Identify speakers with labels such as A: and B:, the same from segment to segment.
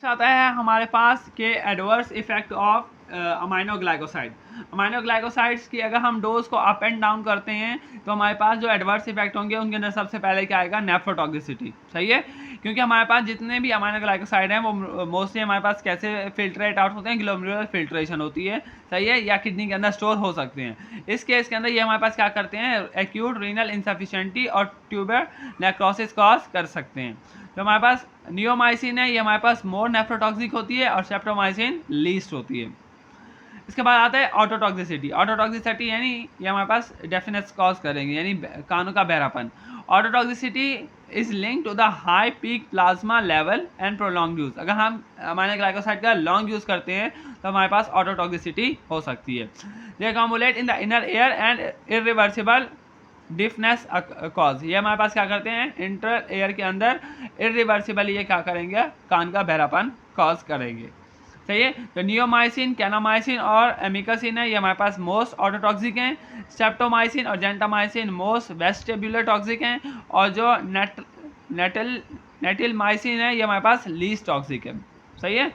A: आता है हमारे पास के adverse effect of aminoglycoside. Aminoglycosides की अगर हम डोज को अप एंड डाउन करते हैं तो हमारे पास जो एडवर्स इफेक्ट होंगे उनके अंदर सबसे पहले क्या आएगा, नेफ्रोटॉक्सिसिटी। सही है, क्योंकि हमारे पास जितने भी अमाइनोग्लाइकोसाइड हैं वो मोस्टली हमारे पास कैसे फिल्ट्रेट आउट होते हैं, ग्लोमेरुलर फिल्ट्रेशन होती है। सही है, या किडनी के अंदर स्टोर हो सकते हैं। इस केस के अंदर ये हमारे पास क्या करते हैं, एक्यूट रीनल इंसफिशिएंटी और ट्यूबर नेक्रोसिस कॉज कर सकते हैं। तो हमारे पास नियोमाइसिन है, ये हमारे पास मोर नेफ्रोटॉक्सिक होती है और सेप्टोमाइसिन लीस्ट होती है। इसके बाद आता है ऑटोटॉक्सिसिटी। ऑटोटॉक्सिसिटी यानी ये हमारे पास डेफिनेस कॉज करेंगे, यानी कानों का बहरापन। Ototoxicity is link to the high peak plasma level and prolong use. अगर हम हमारे ग्लाइकोसाइड का लॉन्ग यूज करते हैं तो हमारे पास ऑटोटॉक्सिसिटी हो सकती है। They accumulate in the inner ear and irreversible deafness cause. ये हमारे पास क्या करते हैं, इंटर एयर के अंदर इरिवर्सिबल ये क्या करेंगे, कान का बहरापन कॉज करेंगे। सही है, तो नियोमाइसिन, कैनामाइसिन और एमिकासिन है, ये हमारे पास मोस्ट ऑटोटॉक्सिक हैं। स्टेप्टोमाइसिन और जेंटामाइसिन मोस्ट वेस्टिबुलर टॉक्सिक हैं। और जो नेटिलमाइसिन है ये हमारे पास लीस्ट टॉक्सिक है। सही है,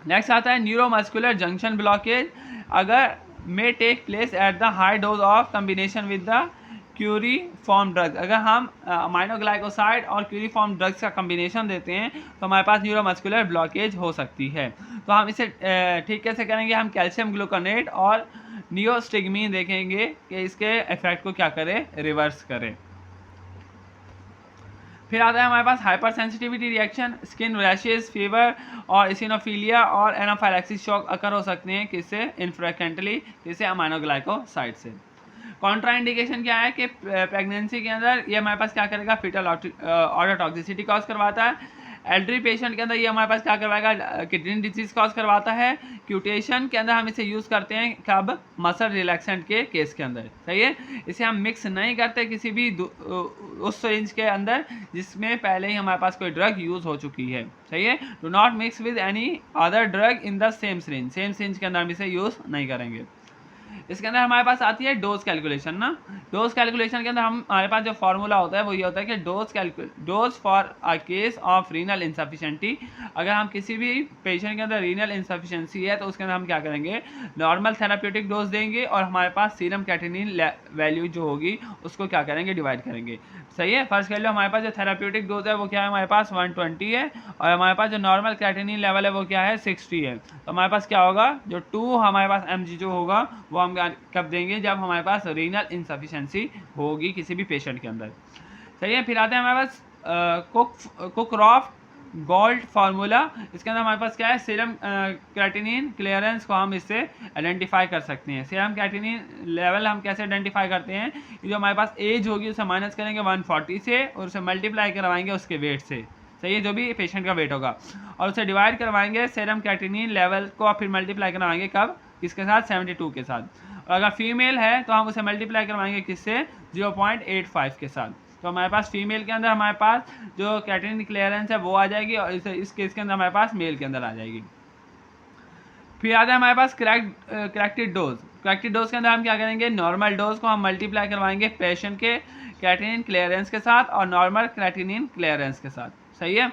A: नेक्स्ट आता है न्यूरोमस्कुलर जंक्शन ब्लॉकेज। अगर may take place at the high dose of combination with the curariform drugs. अगर हम अमाइनोग्लाइकोसाइड और क्यूरीफॉर्म ड्रग्स का कम्बिनेशन देते हैं तो हमारे पास न्यूरोमस्कुलर ब्लॉकेज हो सकती है। तो हम इसे ठीक कैसे करेंगे, हम कैल्शियम ग्लूकोनेट और नियोस्टिग्मीन देखेंगे कि इसके इफेक्ट को क्या करे, रिवर्स करें। फिर आता है हमारे पास hyper sensitivity reaction, skin rashes, fever और इसिनोफिलिया और एनाफाइलैक्सिस शॉक अकर हो सकते हैं किससे, इनफ्रीक्वेंटली किससे, अमाइनोग्लाइकोसाइड से। कॉन्ट्रा इंडिकेशन क्या है कि प्रेगनेंसी के अंदर ये हमारे पास क्या करेगा, फीटल ऑटोटॉक्सिसिटी कॉज करवाता है। एल्डरी पेशेंट के अंदर ये हमारे पास क्या करवाएगा, किडनी डिजीज कॉज करवाता है। क्यूटेशन के अंदर हम इसे यूज़ करते हैं कब, मसल रिलैक्सेंट के केस के अंदर। सही है, इसे हम मिक्स नहीं करते किसी भी उस सिरिंज के अंदर जिसमें पहले ही हमारे पास कोई ड्रग यूज़ हो चुकी है। सही है, do not mix with any other drug in the same syringe. Same syringe के अंदर हम इसे यूज़ नहीं करेंगे। इसके अंदर हमारे पास आती है डोज कैलकुलेशन ना। डोज कैलकुलेशन के अंदर हमारे पास जो फॉर्मूला होता है वो ये होता है कि dose for a case of renal insufficiency. अगर हम किसी भी पेशेंट के अंदर रीनल इंसफिशिएंसी है तो उसके अंदर हम क्या करेंगे, नॉर्मल थेराप्यूटिक डोज देंगे और हमारे पास सीरम कैटेनिन वैल्यू जो होगी उसको क्या करेंगे, डिवाइड करेंगे। सही है, फर्स्ट कर लो हमारे पास जो थेराप्यूटिक डोज है वो क्या है, हमारे पास 120 है और हमारे पास जो नॉर्मल कैटेनिन लेवल है वो क्या है, 60 है। तो हमारे पास क्या होगा, जो 2 हमारे पास mg जो होगा वो हम कब देंगे, जब हमारे पास रीनल इंसफिशिएंसी होगी किसी भी पेशेंट के अंदर। सही है, फिर आते हैं हमारे पास कुकरॉफ्ट गोल्ड फार्मूला। इसके अंदर हमारे पास क्या है, सीरम क्रेटिनिन क्लियरेंस को हम इससे आइडेंटिफाई कर सकते हैं। सीरम क्रेटिनिन लेवल हम कैसे आइडेंटिफाई करते हैं, जो हमारे पास एज होगी उसे माइनस करेंगे 140 से और उसे मल्टीप्लाई करवाएंगे उसके वेट से। सही है, जो भी पेशेंट का वेट होगा, और उसे डिवाइड करवाएंगे सीरम क्रेटिनिन लेवल को, फिर मल्टीप्लाई करवाएंगे कब, किसके साथ, 72 के साथ। और अगर फीमेल है तो हम उसे मल्टीप्लाई करवाएंगे किससे, 0.85 के साथ। तो हमारे पास फीमेल के अंदर हमारे पास जो कैटेनिन क्लियरेंस है वो आ जाएगी और इस केस के अंदर हमारे पास मेल के अंदर आ जाएगी। फिर आता है हमारे पास करेक्टेड डोज। करेक्टेड डोज के अंदर हम क्या करेंगे, नॉर्मल डोज को हम मल्टीप्लाई करवाएंगे पेशेंट के कैटेनिन क्लियरेंस के साथ और नॉर्मल क्रेटिनिन क्लियरेंस के साथ। सही है,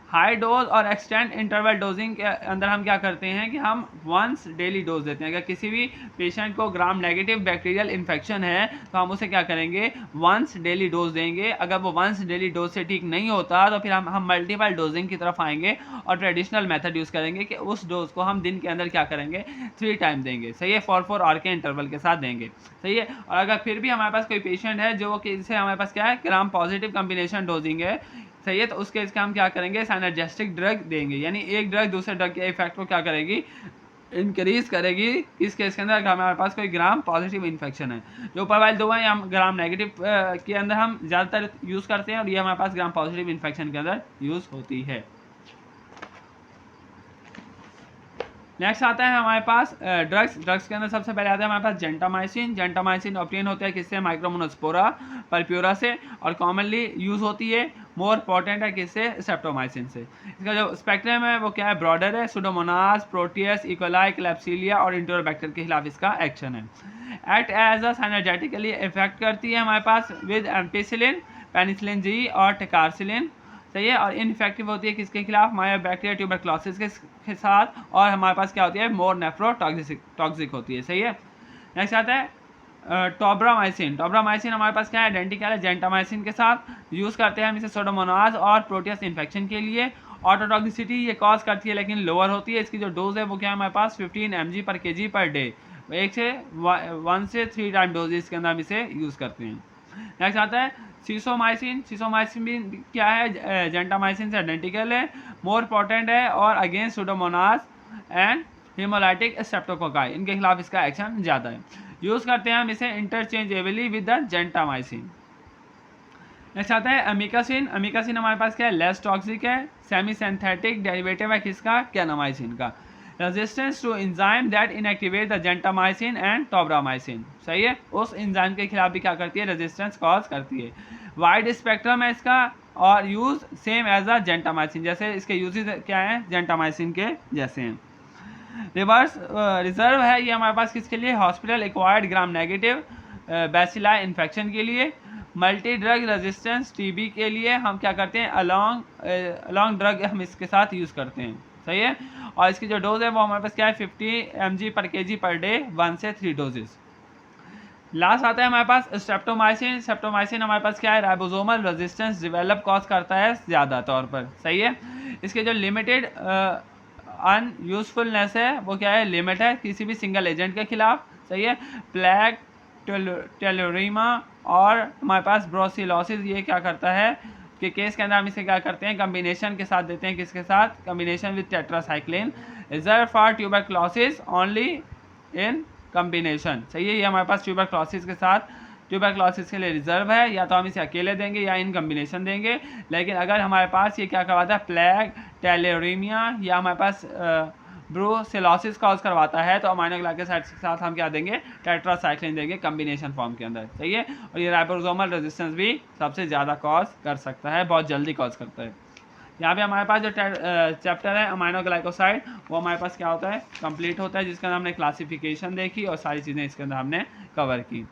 A: हाई डोज और एक्सटेंड इंटरवल डोजिंग के अंदर हम क्या करते हैं कि हम वंस डेली डोज देते हैं। अगर किसी भी पेशेंट को ग्राम नेगेटिव बैक्टीरियल इन्फेक्शन है तो हम उसे क्या करेंगे, वंस डेली डोज देंगे। अगर वो वंस डेली डोज से ठीक नहीं होता तो फिर हम मल्टीपल डोजिंग की तरफ आएंगे और ट्रेडिशनल मेथड यूज़ करेंगे कि उस डोज को हम दिन के अंदर क्या करेंगे, 3 टाइम देंगे। सही है, 4 आवर के इंटरवल के साथ देंगे। सही है, और अगर फिर भी हमारे पास कोई पेशेंट है जो कि इससे हमारे पास क्या है, ग्राम पॉजिटिव कम्बिनेशन डोजिंग है, सही है, तो उस केस का हम क्या करेंगे, साइनर्जेस्टिक ड्रग देंगे। यानी एक ड्रग दूसरे ड्रग के इफेक्ट को क्या करेगी, इंक्रीज करेगी। इस केस के अंदर हमारे पास कोई ग्राम पॉजिटिव इन्फेक्शन है। जो ऊपर वाले दो हैं हम ग्राम नेगेटिव के अंदर हम ज़्यादातर यूज़ करते हैं और ये हमारे पास ग्राम पॉजिटिव इन्फेक्शन के अंदर यूज़ होती है। नेक्स्ट आता है हमारे पास ड्रग्स के अंदर सबसे पहले आता है हमारे पास जेंटामाइसिन। जेंटामाइसिन ऑब्टेन होता है किससे, माइक्रोमोनोस्पोरा परप्यूरा से, और कॉमनली यूज़ होती है, मोर इंपॉर्टेंट है किससे, सेप्टोमाइसिन से। इसका जो स्पेक्ट्रम है वो क्या है, ब्रॉडर है। सुडोमोनास, प्रोटियस, इकोलाई, क्लैप्सिलिया और इंटरोबैक्टर के खिलाफ इसका एक्शन है। एक्ट एज अ साइनर्जेटिकली इफेक्ट करती है हमारे पास विद एम्पिसिलिन, पेनिसिलिन जी और टेकारसिलिन। सही है, और इनफेक्टिव होती है किसके खिलाफ, मायोबैक्टीरिया ट्यूबरक्लोसिस के साथ, और हमारे पास क्या होती है, मोर नेफ्रोटॉक्सिक होती है। सही है। नेक्स्ट आता है टोब्रामाइसिन। टोब्रामाइसिन हमारे पास क्या है, आइडेंटिकल है जेंटामाइसिन के साथ, यूज़ करते हैं हम इसे सोडोमोनाज और प्रोटियस इन्फेक्शन के लिए। ऑटोटॉक्सिसिटी ये कॉज करती है लेकिन लोअर होती है। इसकी जो डोज है वो क्या है हमारे पास 15 mg/kg पर डे, 1 से 3 टाइम डोज इसके अंदर हम इसे यूज़ करते हैं। नेक्स्ट आता है सीसोमाइसिन। सीसोमाइसिन भी क्या है, जेंटामाइसिन से आइडेंटिकल है, मोर पोटेंट है और against Pseudomonas and hemolytic streptococci, इनके खिलाफ इसका एक्शन ज़्यादा है। यूज़ करते हैं हम इसे interchangeably with the gentamicin. Next आता है अमीकासिन। अमीकासिन हमारे पास क्या है, लेस टॉक्सिक है, सेमी सिंथेटिक डेरिवेटिव है किसका, कैनामाइसिन का। Resistance to enzyme that inactivate the gentamicin and tobramycin. सही है, उस एंजाइम के खिलाफ भी क्या करती है, रेजिस्टेंस कॉज करती है। वाइड स्पेक्ट्रम है इसका और use same as a gentamicin, जैसे इसके यूजेस क्या है, जेंटामाइसिन के जैसे हैं। रिवर्स रिजर्व है ये हमारे पास किसके लिए, hospital acquired gram negative bacilli infection के लिए। मल्टी ड्रग रेजिस्टेंस टीबी के लिए हम क्या करते हैं, अलॉन्ग ड्रग हम इसके साथ यूज़ करते हैं। सही है, और इसकी जो डोज है वो हमारे पास क्या है 50 mg/kg पर डे, 1 से 3 डोजेस। लास्ट आता है हमारे पास स्ट्रेप्टोमाइसिन। स्ट्रेप्टोमाइसिन हमारे पास क्या है, राइबोसोमल रेजिस्टेंस डेवलप कॉज करता है ज़्यादा तौर पर। सही है, इसके जो लिमिटेड अनयूजफुलनेस है वो क्या है, लिमिट है किसी भी सिंगल एजेंट के खिलाफ। सही है, प्लेग, टेलोरीमा और हमारे पास ब्रोसिलोसिस, ये क्या करता है कि केस के अंदर हम इसे क्या करते हैं, कम्बिनेशन के साथ देते हैं, किसके साथ, combination with tetracycline. Reserve for tuberculosis only in combination. सही है, ये हमारे पास ट्यूबरक्लोसिस के साथ, ट्यूबरक्लोसिस के लिए रिजर्व है, या तो हम इसे अकेले देंगे या इन कम्बिनेशन देंगे। लेकिन अगर हमारे पास ये क्या करवाता है, प्लेग, टेलोरीमिया या हमारे पास ब्रूसेलोसिस कॉज करवाता है, तो अमाइनो ग्लाइकोसाइड्स के साथ हम क्या देंगे, टेट्रासाइक्लिन देंगे कम्बिनेशन फॉर्म के अंदर। सही है, और ये राइबोसोमल रेजिस्टेंस भी सबसे ज़्यादा कॉज कर सकता है, बहुत जल्दी कॉज करता है। यहाँ पे हमारे पास जो चैप्टर है अमाइनो ग्लाइकोसाइड, वो हमारे पास क्या होता है, कंप्लीट होता है, जिसके अंदर हमने क्लासिफिकेशन देखी और सारी चीज़ें इसके अंदर हमने कवर की।